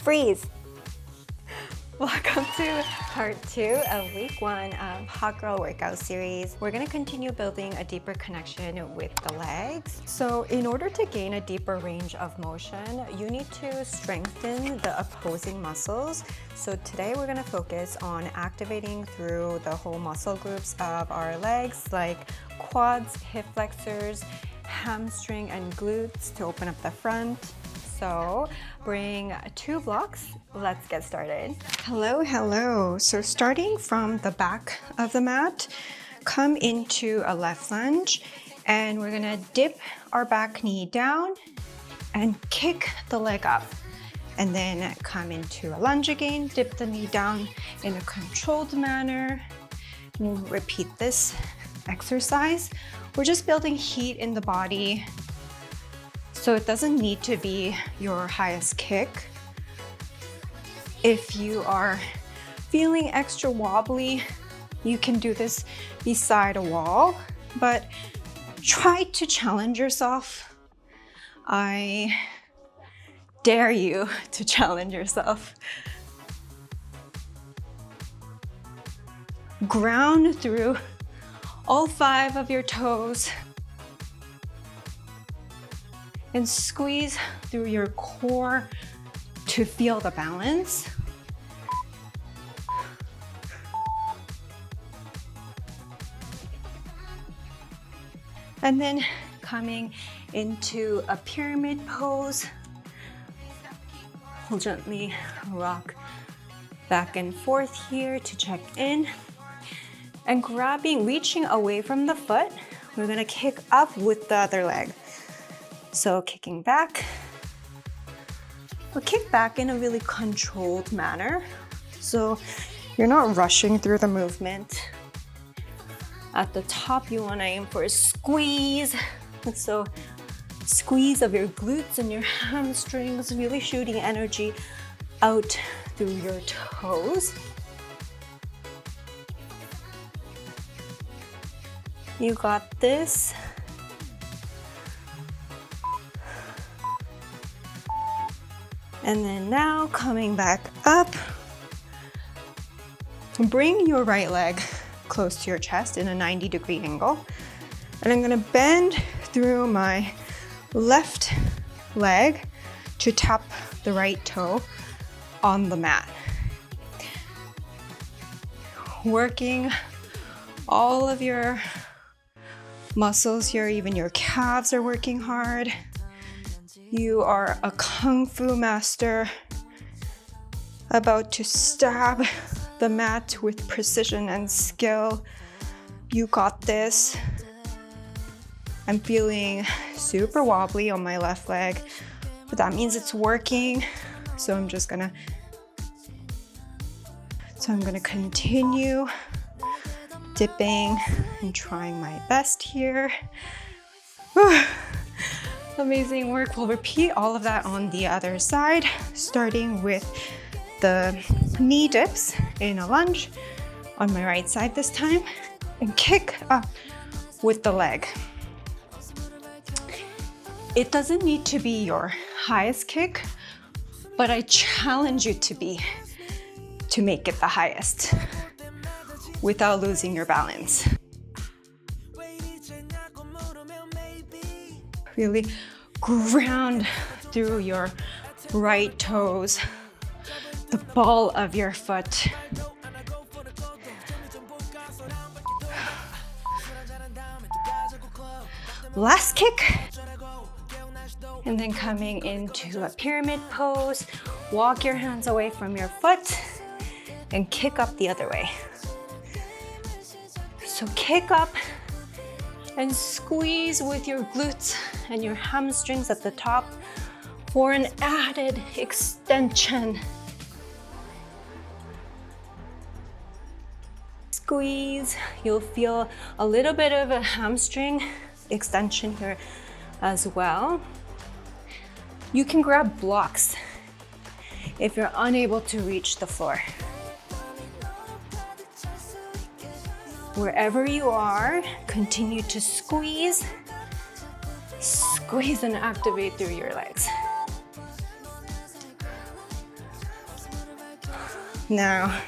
Freeze! Welcome to part 2 of week 1 of Hot Girl Workout Series. We're going to continue building a deeper connection with the legs. So in order to gain a deeper range of motion, you need to strengthen the opposing muscles. So today we're going to focus on activating through the whole muscle groups of our legs, like quads, hip flexors, hamstring and glutes to open up the front. So bring 2 blocks. Let's get started. Hello. So starting from the back of the mat, come into a left lunge, and we're gonna dip our back knee down and kick the leg up. And then come into a lunge again, dip the knee down in a controlled manner. We'll repeat this exercise. We're just building heat in the body. So it doesn't need to be your highest kick. If you are feeling extra wobbly, you can do this beside a wall, but try to challenge yourself. I dare you to challenge yourself. Ground through all 5 of your toes and squeeze through your core to feel the balance. And then coming into a pyramid pose, we'll gently rock back and forth here to check in. And reaching away from the foot, we're gonna kick up with the other leg. So kicking back, but kick back in a really controlled manner. So you're not rushing through the movement. At the top, you wanna aim for a squeeze. So squeeze of your glutes and your hamstrings, really shooting energy out through your toes. You got this. And then now coming back up, bring your right leg close to your chest in a 90-degree angle. And I'm gonna bend through my left leg to tap the right toe on the mat. Working all of your muscles here, even your calves are working hard. You are a kung fu master, about to stab the mat with precision and skill. You got this. I'm feeling super wobbly on my left leg, but that means it's working. So I'm gonna continue dipping and trying my best here. Amazing work. We'll repeat all of that on the other side, starting with the knee dips in a lunge on my right side this time, and kick up with the leg. It doesn't need to be your highest kick, but I challenge you to make it the highest without losing your balance. Really ground through your right toes, the ball of your foot. Last kick. And then coming into a pyramid pose, walk your hands away from your foot and kick up the other way. So kick up and squeeze with your glutes and your hamstrings at the top for an added extension. Squeeze, you'll feel a little bit of a hamstring extension here as well. You can grab blocks if you're unable to reach the floor. Wherever you are, continue to squeeze and activate through your legs. Now,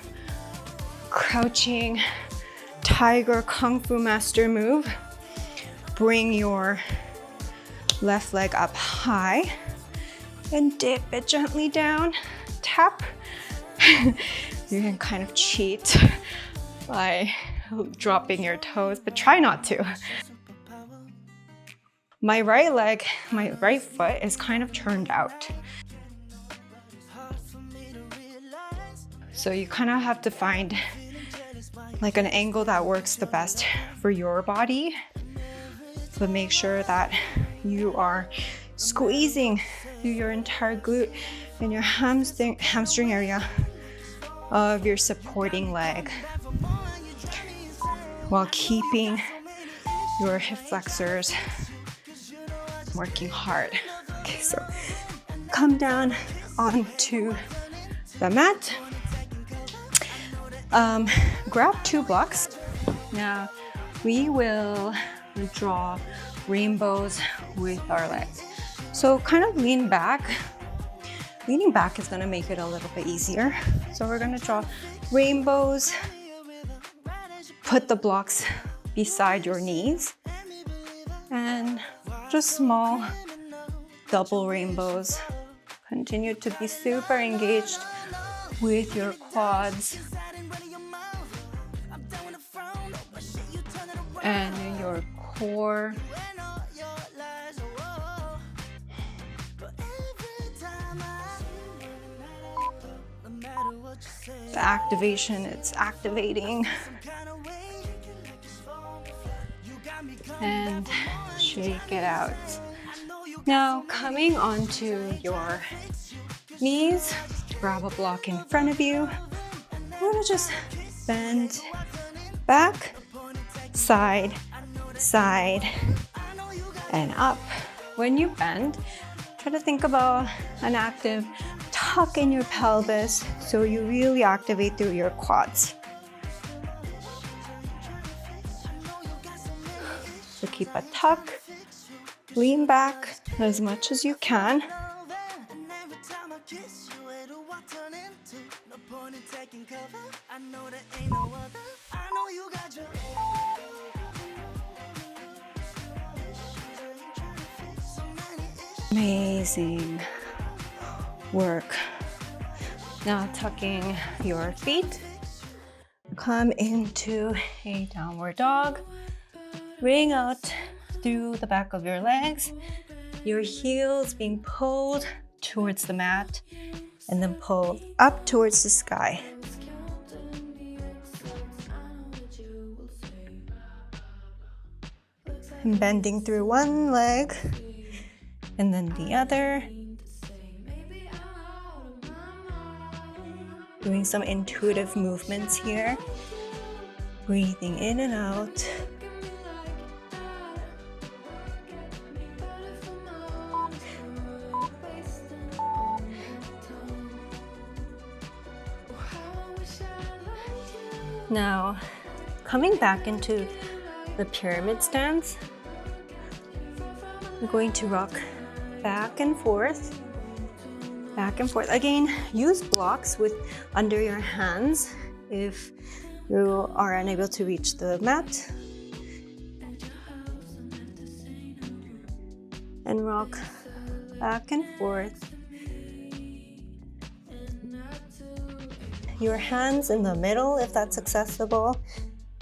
crouching tiger kung fu master move. Bring your left leg up high and dip it gently down. Tap. You can kind of cheat by dropping your toes, but try not to. My right leg, my right foot is kind of turned out. So you kind of have to find like an angle that works the best for your body. But make sure that you are squeezing through your entire glute and your hamstring area of your supporting leg while keeping your hip flexors working hard. Okay, so come down onto the mat. Grab 2 blocks. Now we will draw rainbows with our legs. So kind of lean back. Leaning back is gonna make it a little bit easier. So we're gonna draw rainbows. Put the blocks beside your knees. And just small double rainbows. Continue to be super engaged with your quads and your core. The activation, it's activating. And shake it out. Now coming onto your knees, grab a block in front of you. We're gonna just bend back, side, side, and up. When you bend, try to think about an active tuck in your pelvis so you really activate through your quads. So keep a tuck, lean back as much as you can. Amazing work. Now tucking your feet, come into a downward dog. Bring out through the back of your legs, your heels being pulled towards the mat and then pulled up towards the sky. And bending through one leg and then the other. Doing some intuitive movements here. Breathing in and out. Now, coming back into the pyramid stance, I'm going to rock back and forth. Back and forth. Again, use blocks with under your hands if you are unable to reach the mat. And rock back and forth. Your hands in the middle if that's accessible,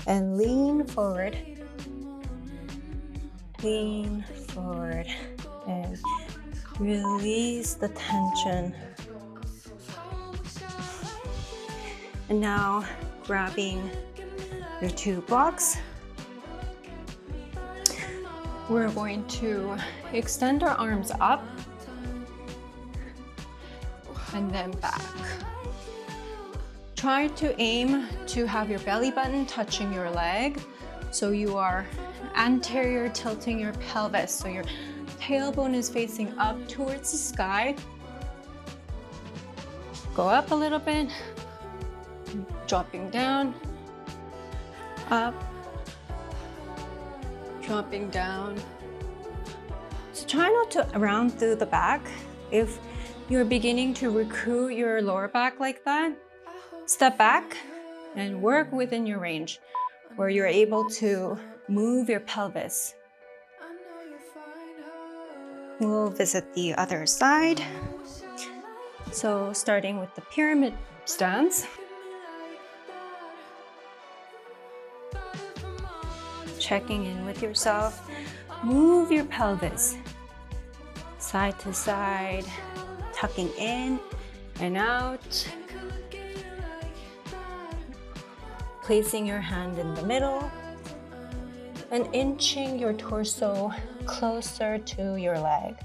and lean forward. Lean forward and release the tension. And now grabbing your 2 blocks, we're going to extend our arms up and then back. Try to aim to have your belly button touching your leg, so you are anterior tilting your pelvis, so your tailbone is facing up towards the sky. Go up a little bit, dropping down, up, dropping down. So try not to round through the back. If you're beginning to recruit your lower back like that, Step back and work within your range where you're able to move your pelvis. We'll visit the other side. So starting with the pyramid stance. Checking in with yourself. Move your pelvis side to side, tucking in and out. Placing your hand in the middle and inching your torso closer to your leg.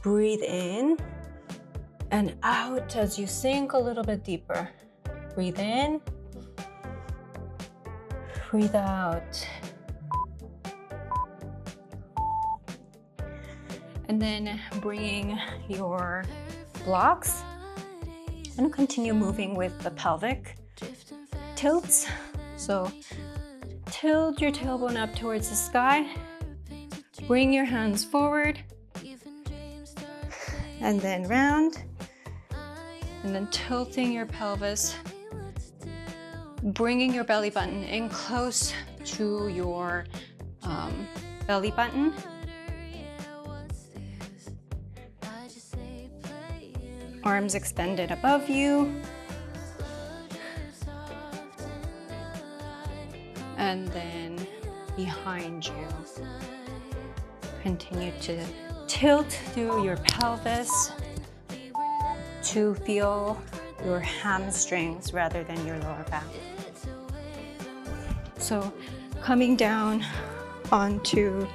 Breathe in and out as you sink a little bit deeper. Breathe in, breathe out. And then bringing your blocks and continue moving with the pelvic tilts. So tilt your tailbone up towards the sky. Bring your hands forward. And then round. And then tilting your pelvis. Bringing your belly button in close to your belly button. Arms extended above you. And then behind you. Continue to tilt through your pelvis to feel your hamstrings rather than your lower back. So coming down onto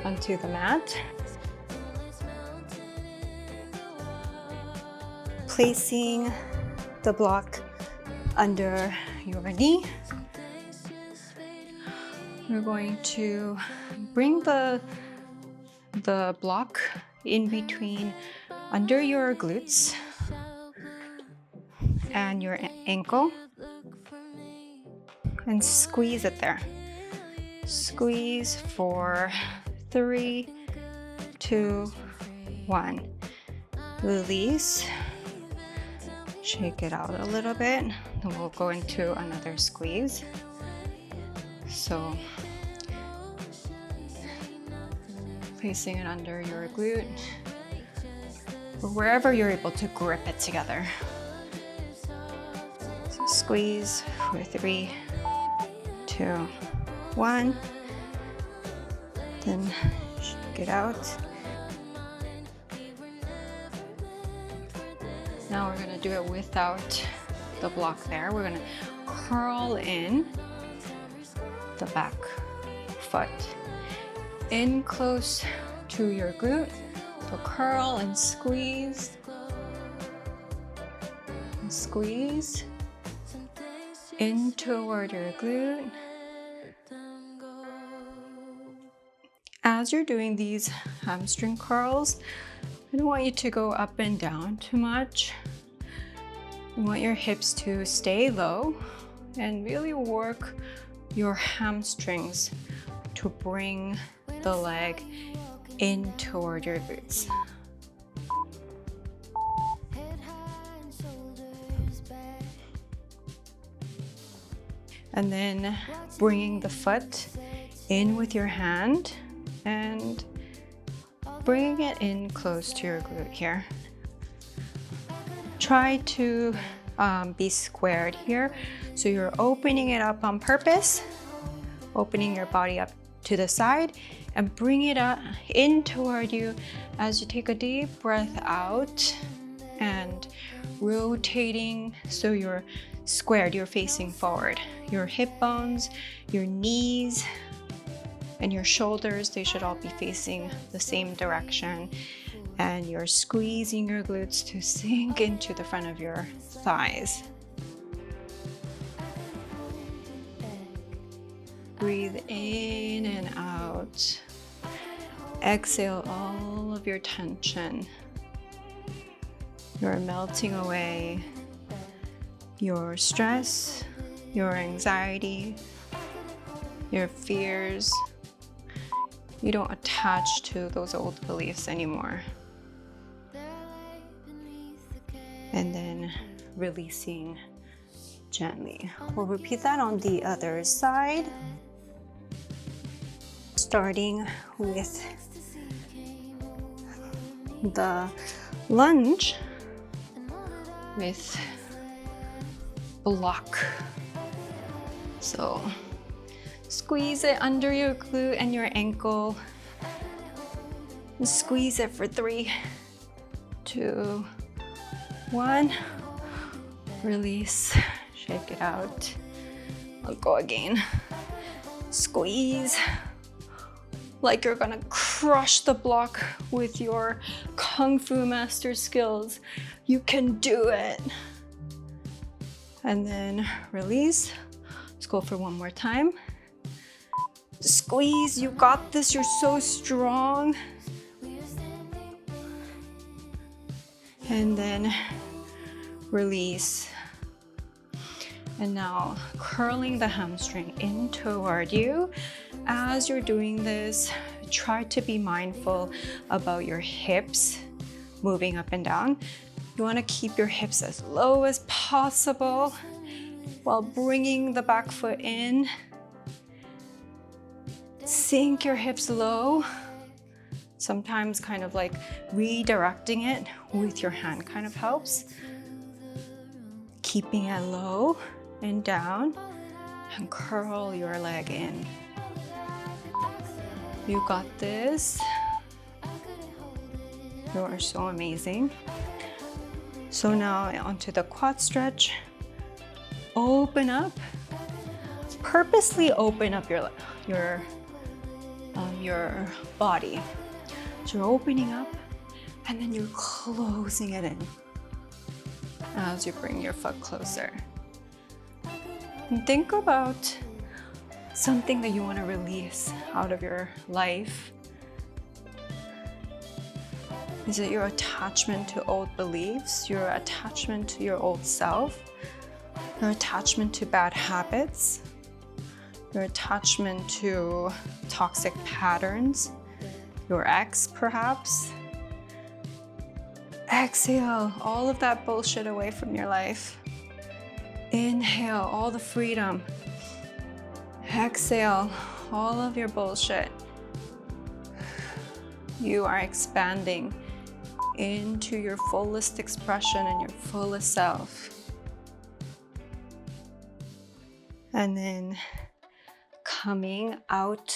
the mat. Placing the block under your knee. We're going to bring the block in between under your glutes and your ankle and squeeze it there. Squeeze for 3, 2, 1. Release. Shake it out a little bit, and we'll go into another squeeze. So, placing it under your glute, or wherever you're able to grip it together. So squeeze for 3, 2, 1. Then shake it out. Now we're gonna do it without the block there. We're gonna curl in the back foot in close to your glute. So curl and squeeze in toward your glute. As you're doing these hamstring curls, I don't want you to go up and down too much. I want your hips to stay low and really work your hamstrings to bring the leg in toward your glutes. And then bringing the foot in with your hand and bringing it in close to your glute here. Try to be squared here. So you're opening it up on purpose, opening your body up to the side and bring it up in toward you as you take a deep breath out and rotating so you're squared, you're facing forward. Your hip bones, your knees, and your shoulders, they should all be facing the same direction. And you're squeezing your glutes to sink into the front of your thighs. Breathe in and out. Exhale all of your tension. You're melting away your stress, your anxiety, your fears. You don't attach to those old beliefs anymore. And then releasing gently. We'll repeat that on the other side. Starting with the lunge with block. So squeeze it under your glute and your ankle. And squeeze it for 3, 2, 1. Release, shake it out. I'll go again. Squeeze like you're gonna crush the block with your Kung Fu master skills. You can do it. And then release. Let's go for one more time. Squeeze, you got this, you're so strong. And then release. And now curling the hamstring in toward you. As you're doing this, try to be mindful about your hips moving up and down. You want to keep your hips as low as possible while bringing the back foot in. Sink your hips low. Sometimes kind of like redirecting it with your hand kind of helps. Keeping it low and down, and curl your leg in. You got this. You are so amazing. So now onto the quad stretch. Open up. Purposely open up your body. So you're opening up and then you're closing it in as you bring your foot closer. And think about something that you want to release out of your life. Is it your attachment to old beliefs, your attachment to your old self, your attachment to bad habits, your attachment to toxic patterns, your ex perhaps? Exhale all of that bullshit away from your life. Inhale all the freedom. Exhale all of your bullshit. You are expanding into your fullest expression and your fullest self. And then coming out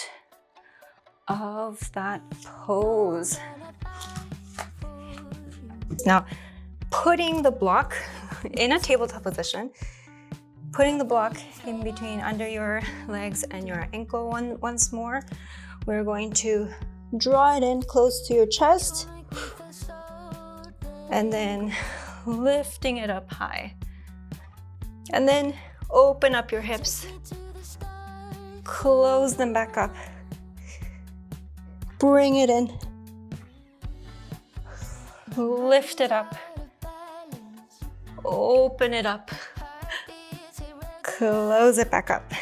of that pose. Now, putting the block in a tabletop position, putting the block in between under your legs and your ankle once more. We're going to draw it in close to your chest and then lifting it up high. And then open up your hips, close them back up, bring it in, lift it up, open it up, close it back up.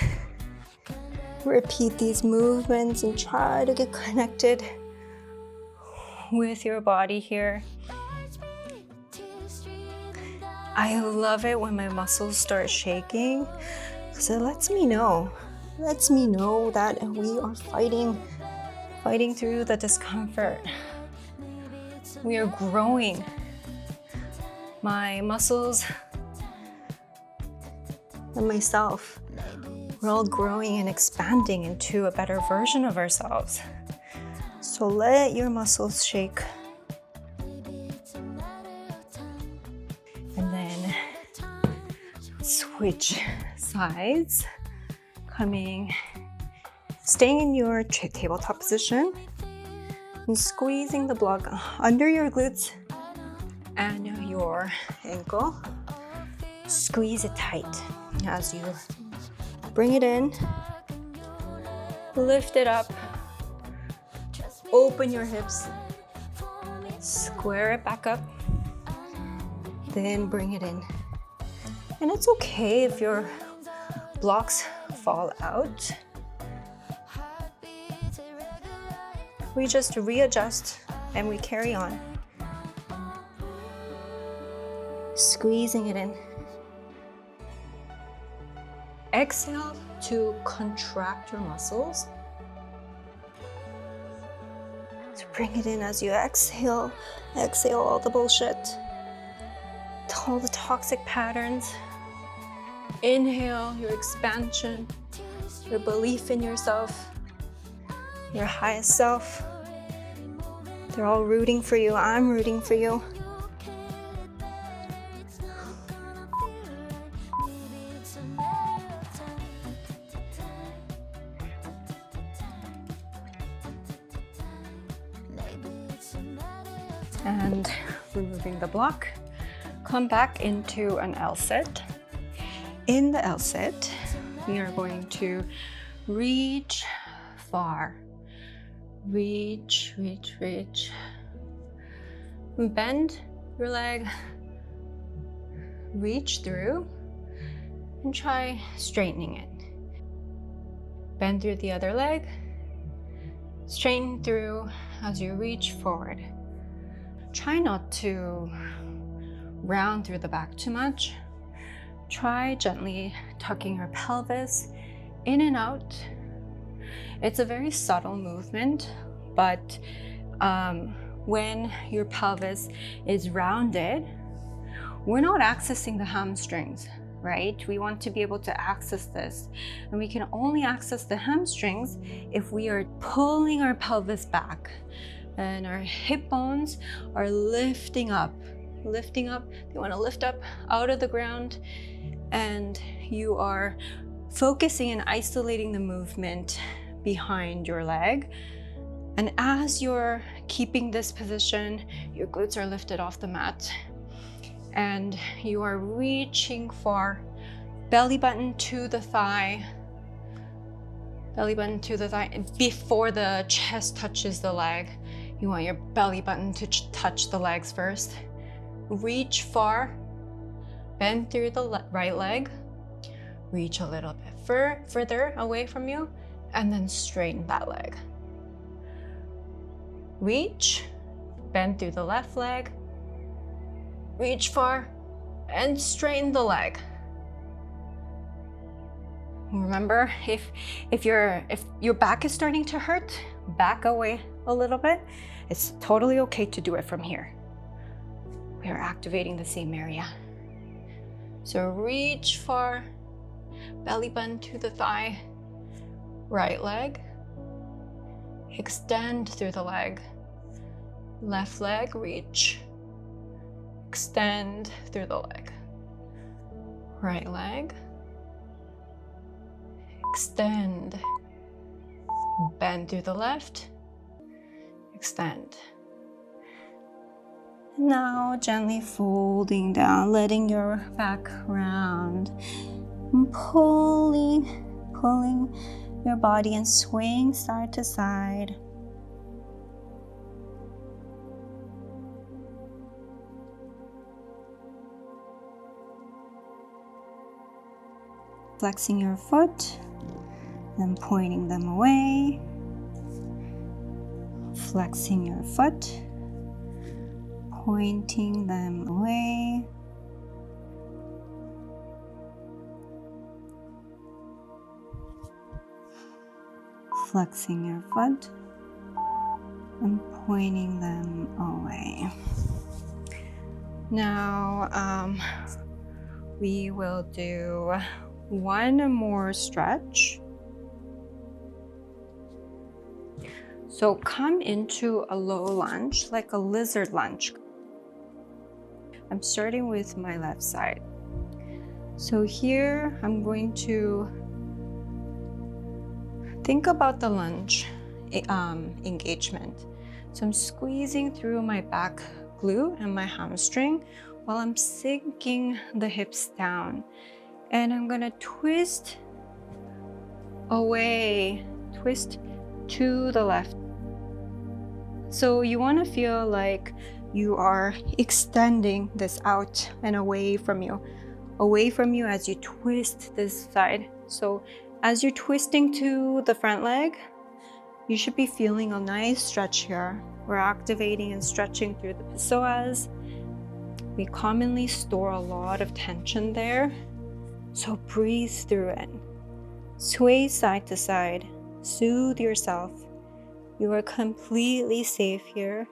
Repeat these movements and try to get connected with your body here. I love it when my muscles start shaking because it lets me know that we are fighting through the discomfort. We are growing. My muscles and myself, we're all growing and expanding into a better version of ourselves. So let your muscles shake. And then switch sides, staying in your tabletop position and squeezing the block under your glutes and your ankle. Squeeze it tight as you bring it in, lift it up, open your hips, square it back up, then bring it in. And it's okay if your blocks fall out. We just readjust and we carry on. squeezing it in. Exhale to contract your muscles. So bring it in as you exhale. Exhale all the bullshit, all the toxic patterns. Inhale your expansion, your belief in yourself, your highest self. They're all rooting for you. I'm rooting for you. And removing the block, come back into an L sit. In the L sit, we are going to reach far. Reach, reach, reach. Bend your leg, reach through, and try straightening it. Bend through the other leg, straighten through as you reach forward. Try not to round through the back too much. Try gently tucking your pelvis in and out. It's a very subtle movement, but when your pelvis is rounded, we're not accessing the hamstrings, right? We want to be able to access this, and we can only access the hamstrings if we are pulling our pelvis back and our hip bones are lifting up. They want to lift up out of the ground, and you are focusing and isolating the movement behind your leg. And as you're keeping this position, your glutes are lifted off the mat and you are reaching far, belly button to the thigh, and before the chest touches the leg. You want your belly button to touch the legs first. Reach far, bend through the right leg, reach a little bit further away from you, and then straighten that leg. Reach, bend through the left leg, reach far, and straighten the leg. Remember, if your back is starting to hurt, back away a little bit. It's totally okay to do it from here. We are activating the same area. So reach far, belly button to the thigh, right leg, extend through the leg, left leg, reach, extend through the leg, right leg, extend, bend through the left, extend. Now gently folding down, letting your back round, and pulling your body and swaying side to side. Flexing your foot, then pointing them away. Flexing your foot, pointing them away. Flexing your foot and pointing them away. Now we will do one more stretch. So come into a low lunge, like a lizard lunge. I'm starting with my left side. So here I'm going to think about the lunge engagement. So I'm squeezing through my back glute and my hamstring while I'm sinking the hips down. And I'm gonna twist away, twist to the left. So you wanna feel like you are extending this out and away from you as you twist this side. So as you're twisting to the front leg, you should be feeling a nice stretch here. We're activating and stretching through the psoas. We commonly store a lot of tension there, so breathe through it. Sway side to side, soothe yourself. You are completely safe here.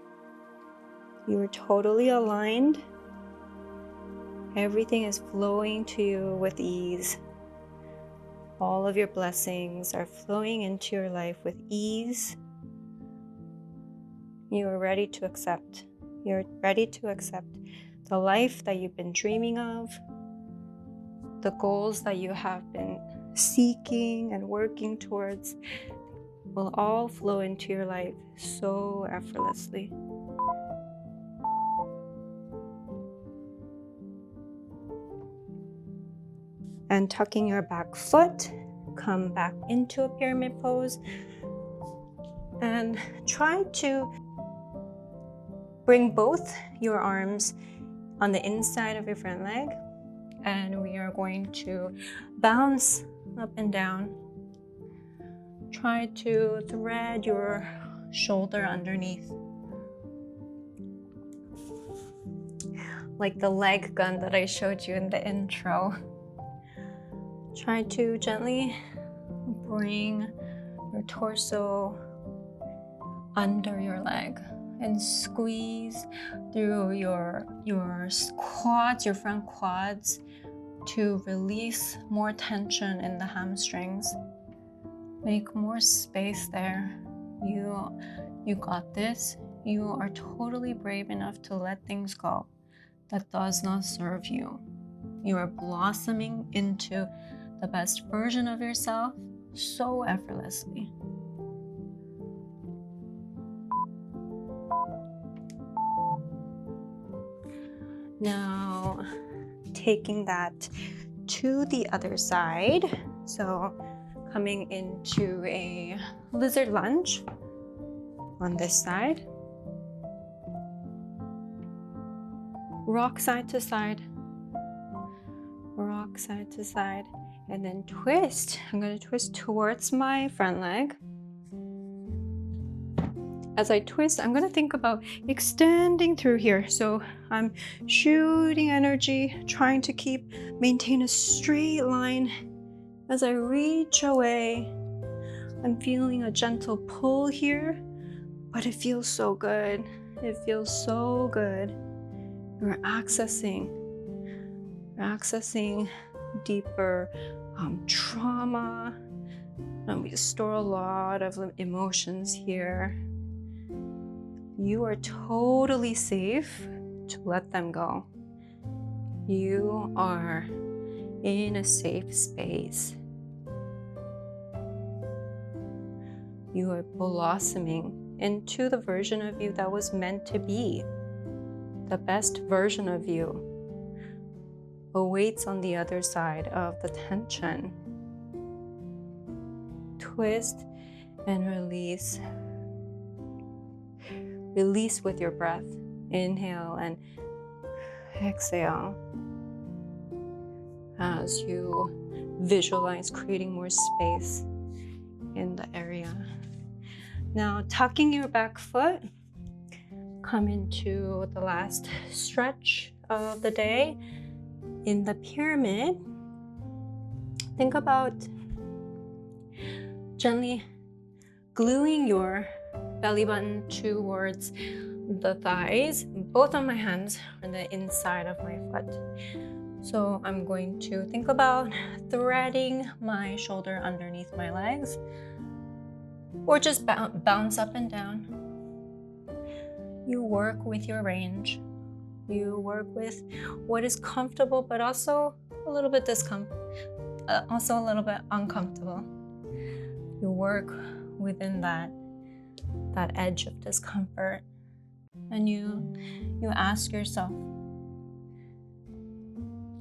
You are totally aligned. Everything is flowing to you with ease. All of your blessings are flowing into your life with ease. You are ready to accept. You're ready to accept the life that you've been dreaming of, the goals that you have been seeking and working towards will all flow into your life so effortlessly. And tucking your back foot, come back into a pyramid pose and try to bring both your arms on the inside of your front leg, and we are going to bounce up and down. Try to thread your shoulder underneath, like the leg gun that I showed you in the intro. Try to gently bring your torso under your leg and squeeze through your quads, your front quads, to release more tension in the hamstrings. Make more space there. You got this. You are totally brave enough to let things go that does not serve you. You are blossoming into the best version of yourself so effortlessly. Now, taking that to the other side. So, coming into a lizard lunge on this side. Rock side to side. Rock side to side. And then twist. I'm going to twist towards my front leg. As I twist, I'm going to think about extending through here. So I'm shooting energy, trying to maintain a straight line. As I reach away, I'm feeling a gentle pull here, but it feels so good. It feels so good. You're accessing deeper trauma. And we store a lot of emotions here. You are totally safe to let them go. You are in a safe space. You are blossoming into the version of you that was meant to be. The best version of you awaits on the other side of the tension. Twist and release. Release with your breath. Inhale and exhale as you visualize creating more space in the area. Now, tucking your back foot, come into the last stretch of the day. In the pyramid, think about gently gluing your belly button towards the thighs. Both of my hands are the inside of my foot. So I'm going to think about threading my shoulder underneath my legs, or just bounce up and down. You work with your range. You work with what is comfortable, but also a little bit also a little bit uncomfortable. You work within that edge of discomfort, and you ask yourself.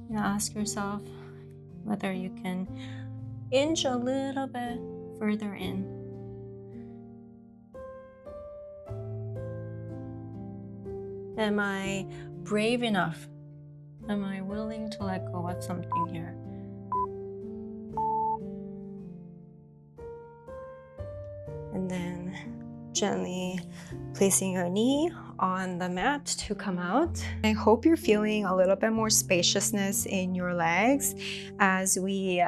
You ask yourself whether you can inch a little bit further in. Am I brave enough? Am I willing to let go of something here? And then Gently placing your knee on the mat to come out. I hope you're feeling a little bit more spaciousness in your legs. As we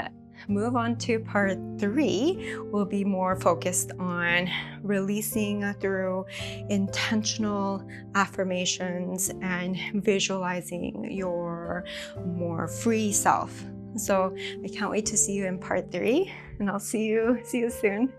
move on to part 3, we'll be more focused on releasing through intentional affirmations and visualizing your more free self. So I can't wait to see you in part 3, and I'll see you soon.